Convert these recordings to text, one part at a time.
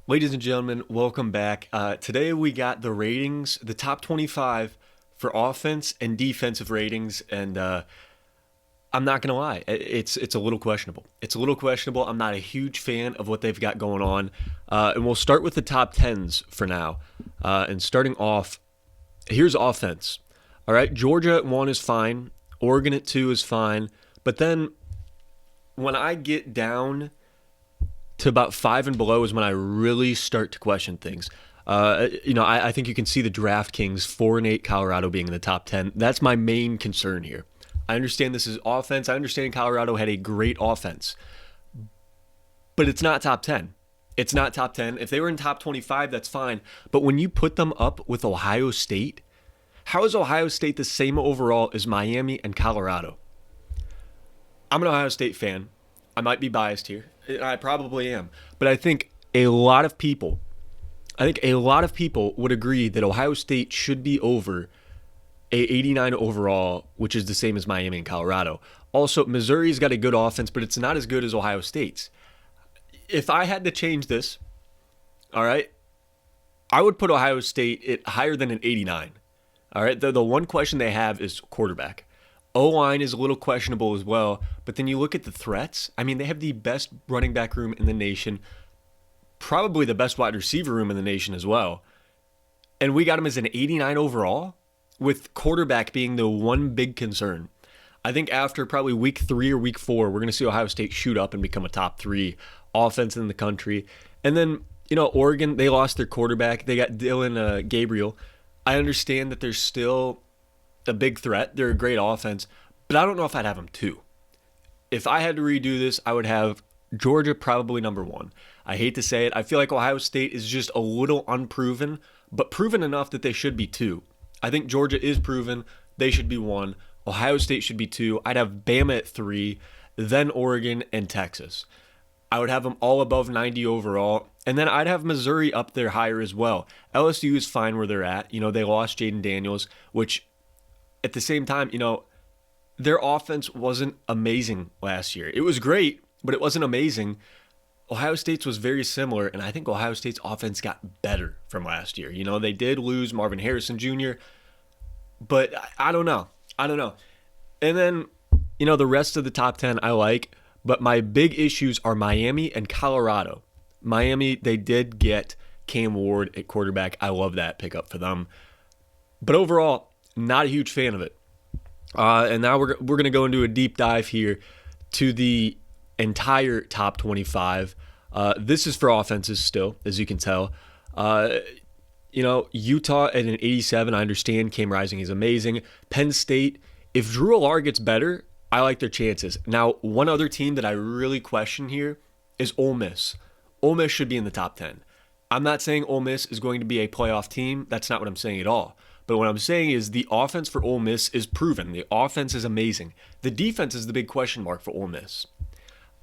Ladies and gentlemen, welcome back. Today we got the ratings, the top 25 for offense and defensive ratings, and I'm not gonna lie, it's a little questionable. It's a little questionable. I'm not a huge fan of what they've got going on, and we'll start with the top tens for now. And starting off, here's offense. All right, Georgia at 1 is fine. Oregon at 2 is fine, but then when I get down to about 5 and below is when I really start to question things. I think you can see the DraftKings 4-8 Colorado being in the top 10. That's my main concern here. I understand this is offense. I understand Colorado had a great offense, but it's not top 10. It's not top 10. If they were in top 25, that's fine. But when you put them up with Ohio State, how is Ohio State the same overall as Miami and Colorado? I'm an Ohio State fan. I might be biased here. I probably am. But I think a lot of people would agree that Ohio State should be over a 89 overall, which is the same as Miami and Colorado. Also, Missouri's got a good offense, but it's not as good as Ohio State's. If I had to change this, all right, I would put Ohio State at higher than an 89. All right, the one question they have is quarterback. O-line is a little questionable as well, but then you look at the threats. I mean, they have the best running back room in the nation, probably the best wide receiver room in the nation as well. And we got them as an 89 overall, with quarterback being the one big concern. I think after probably week 3 or week 4, we're going to see Ohio State shoot up and become a top 3 offense in the country. And then, Oregon, they lost their quarterback. They got Dylan Gabriel. I understand that they're still a big threat. They're a great offense, but I don't know if I'd have them 2. If I had to redo this, I would have Georgia probably number 1. I hate to say it. I feel like Ohio State is just a little unproven, but proven enough that they should be 2. I think Georgia is proven. They should be 1. Ohio State should be 2. I'd have Bama at 3, then Oregon and Texas. I would have them all above 90 overall. And then I'd have Missouri up there higher as well. LSU is fine where they're at. They lost Jaden Daniels, which at the same time, their offense wasn't amazing last year. It was great, but it wasn't amazing. Ohio State's was very similar, and I think Ohio State's offense got better from last year. They did lose Marvin Harrison Jr., but I don't know. And then, the rest of the top 10 I like, but my big issues are Miami and Colorado. Miami, they did get Cam Ward at quarterback. I love that pickup for them. But overall, not a huge fan of it. And now we're going to go into a deep dive here to the entire top 25. This is for offenses still, as you can tell. Utah at an 87, I understand. Cam Rising is amazing. Penn State, if Drew Allar gets better, I like their chances. Now, one other team that I really question here is Ole Miss. Ole Miss should be in the top 10. I'm not saying Ole Miss is going to be a playoff team. That's not what I'm saying at all. But what I'm saying is the offense for Ole Miss is proven. The offense is amazing. The defense is the big question mark for Ole Miss.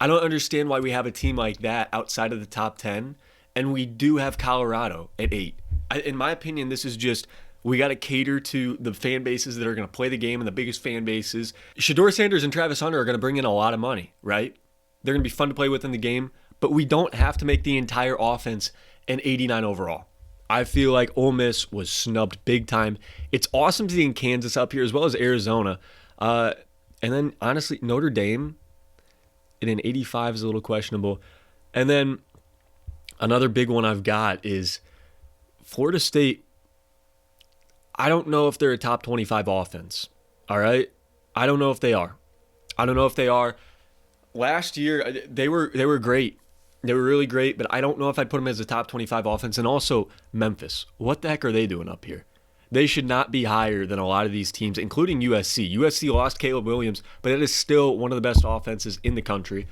I don't understand why we have a team like that outside of the top 10, and we do have Colorado at 8. In my opinion, this is just, we got to cater to the fan bases that are going to play the game and the biggest fan bases. Shedeur Sanders and Travis Hunter are going to bring in a lot of money, right? They're going to be fun to play with in the game, but we don't have to make the entire offense an 89 overall. I feel like Ole Miss was snubbed big time. It's awesome to see in Kansas up here as well as Arizona. And then, honestly, Notre Dame in an 85 is a little questionable. And then another big one I've got is Florida State. I don't know if they're a top 25 offense. All right? I don't know if they are. Last year, they were great. They were really great, but I don't know if I'd put them as a top 25 offense. And also, Memphis. What the heck are they doing up here? They should not be higher than a lot of these teams, including USC. USC lost Caleb Williams, but it is still one of the best offenses in the country.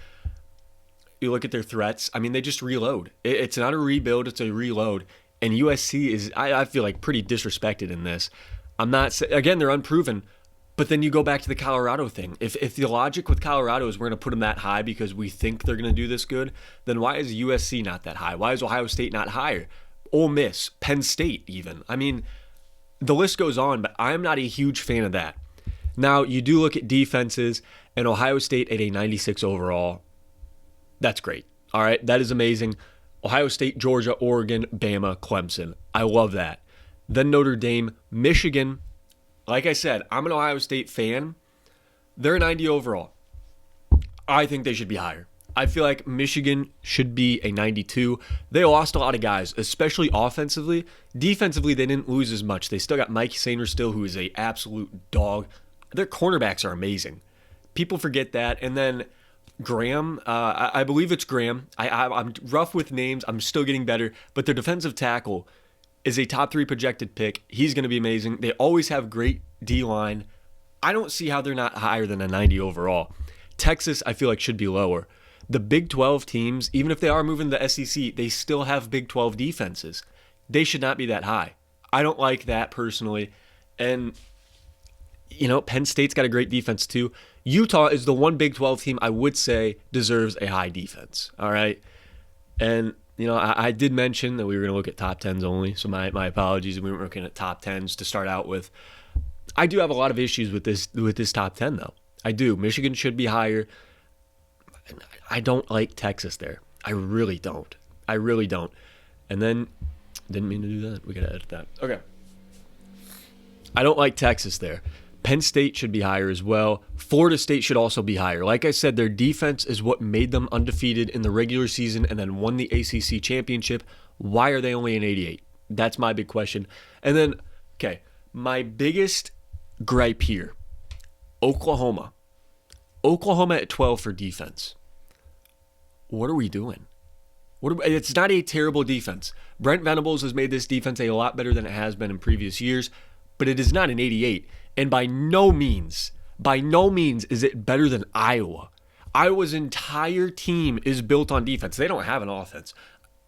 You look at their threats. I mean, they just reload. It's not a rebuild, it's a reload. And USC is, I feel like, pretty disrespected in this. Again, they're unproven, but then you go back to the Colorado thing. If the logic with Colorado is we're going to put them that high because we think they're going to do this good, then why is USC not that high? Why is Ohio State not higher? Ole Miss, Penn State even. I mean, the list goes on, but I'm not a huge fan of that. Now, you do look at defenses, and Ohio State at a 96 overall. That's great. All right, that is amazing. Ohio State, Georgia, Oregon, Bama, Clemson. I love that. Then Notre Dame, Michigan. Like I said, I'm an Ohio State fan. They're a 90 overall. I think they should be higher. I feel like Michigan should be a 92. They lost a lot of guys, especially offensively. Defensively, they didn't lose as much. They still got Mike Sainer still, who is a absolute dog. Their cornerbacks are amazing. People forget that. And then Graham, I believe it's Graham. I'm rough with names. I'm still getting better. But their defensive tackle is a top 3 projected pick. He's going to be amazing. They always have great D-line. I don't see how they're not higher than a 90 overall. Texas, I feel like, should be lower. The Big 12 teams, even if they are moving to the SEC, they still have Big 12 defenses. They should not be that high. I don't like that personally. And, Penn State's got a great defense too. Utah is the one Big 12 team I would say deserves a high defense. All right. And, I did mention that we were going to look at top 10s only. So my apologies. We weren't looking at top 10s to start out with. I do have a lot of issues with this top 10 though. I do. Michigan should be higher. I don't like Texas there. I really don't. And then, didn't mean to do that. We got to edit that. Okay. I don't like Texas there. Penn State should be higher as well. Florida State should also be higher. Like I said, their defense is what made them undefeated in the regular season and then won the ACC championship. Why are they only an 88? That's my big question. And then, okay, my biggest gripe here, Oklahoma. Oklahoma at 12 for defense. What are we doing? It's not a terrible defense. Brent Venables has made this defense a lot better than it has been in previous years, but it is not an 88. And by no means is it better than Iowa. Iowa's entire team is built on defense. They don't have an offense.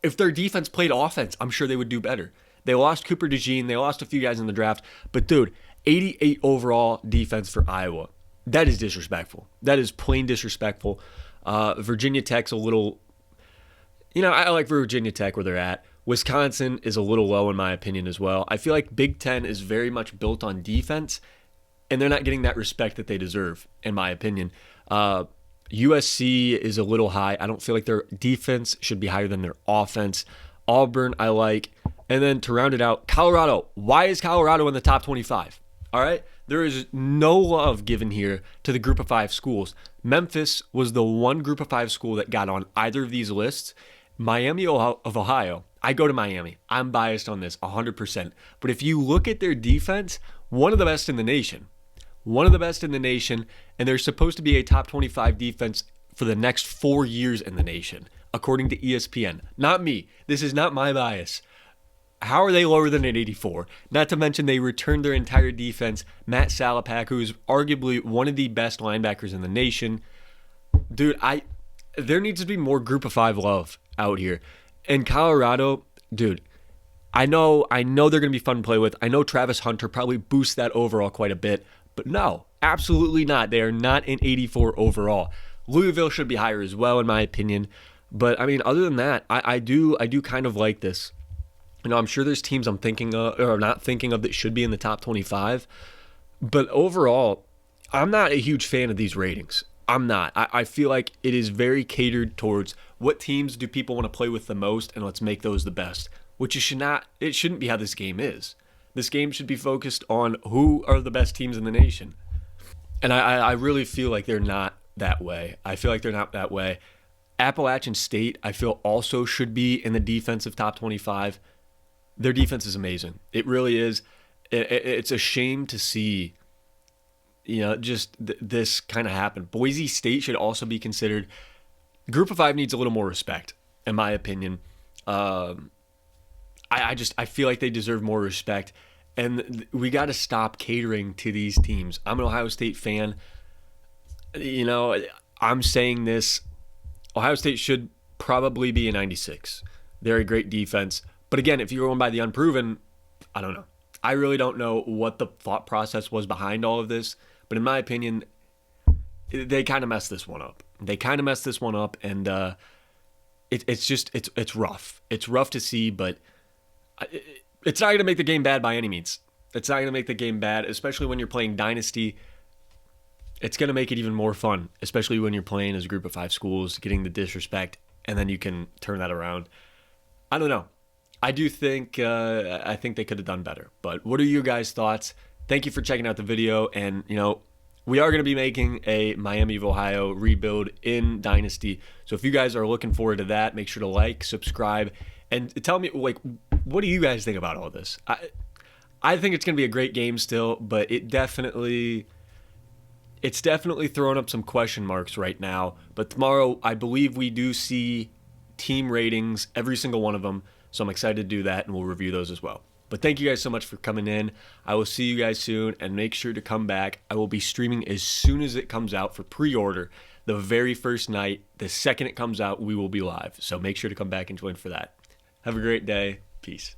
If their defense played offense, I'm sure they would do better. They lost Cooper DeJean. They lost a few guys in the draft. But, dude, 88 overall defense for Iowa. That is disrespectful. That is plain disrespectful. Virginia Tech's a little, I like Virginia Tech where they're at. Wisconsin is a little low in my opinion as well. I feel like Big Ten is very much built on defense, and they're not getting that respect that they deserve, in my opinion. USC is a little high. I don't feel like their defense should be higher than their offense. Auburn, I like. And then to round it out, Colorado. Why is Colorado in the top 25? All right? There is no love given here to the group of 5 schools. Memphis was the one group of 5 school that got on either of these lists. Miami of Ohio. I go to Miami. I'm biased on this 100%. But if you look at their defense, one of the best in the nation. And they're supposed to be a top 25 defense for the next 4 years in the nation, according to ESPN. Not me. This is not my bias. How are they lower than an 84? Not to mention they returned their entire defense. Matt Salapak, who is arguably one of the best linebackers in the nation. Dude, there needs to be more group of 5 love out here. And Colorado, dude, I know they're going to be fun to play with. I know Travis Hunter probably boosts that overall quite a bit. But no, absolutely not. They are not an 84 overall. Louisville should be higher as well, in my opinion. But, I mean, other than that, I do kind of like this. I'm sure there's teams I'm thinking of or not thinking of that should be in the top 25. But overall, I'm not a huge fan of these ratings. I'm not. I feel like it is very catered towards what teams do people want to play with the most, and let's make those the best. Which it shouldn't be how this game is. This game should be focused on who are the best teams in the nation. And I really feel like they're not that way. Appalachian State, I feel also should be in the defensive top 25. Their defense is amazing. It really is. It's a shame to see, this kind of happen. Boise State should also be considered. Group of 5 needs a little more respect, in my opinion. I feel like they deserve more respect, and we got to stop catering to these teams. I'm an Ohio State fan. I'm saying this. Ohio State should probably be a 96. They're a great defense. But again, if you're going by the unproven, I don't know. I really don't know what the thought process was behind all of this. But in my opinion, they kind of messed this one up. And it's rough. It's rough to see, but it's not going to make the game bad by any means. It's not going to make the game bad, especially when you're playing Dynasty. It's going to make it even more fun, especially when you're playing as a group of 5 schools, getting the disrespect, and then you can turn that around. I don't know. I do think I think they could have done better. But what are your guys' thoughts? Thank you for checking out the video. And we are going to be making a Miami of Ohio rebuild in Dynasty. So if you guys are looking forward to that, make sure to like, subscribe, and tell me, like, what do you guys think about all this? I think it's going to be a great game still, but it's definitely throwing up some question marks right now. But tomorrow, I believe we do see team ratings, every single one of them. So I'm excited to do that, and we'll review those as well. But thank you guys so much for coming in. I will see you guys soon, and make sure to come back. I will be streaming as soon as it comes out for pre-order. The very first night, the second it comes out, we will be live. So make sure to come back and join for that. Have a great day. Peace.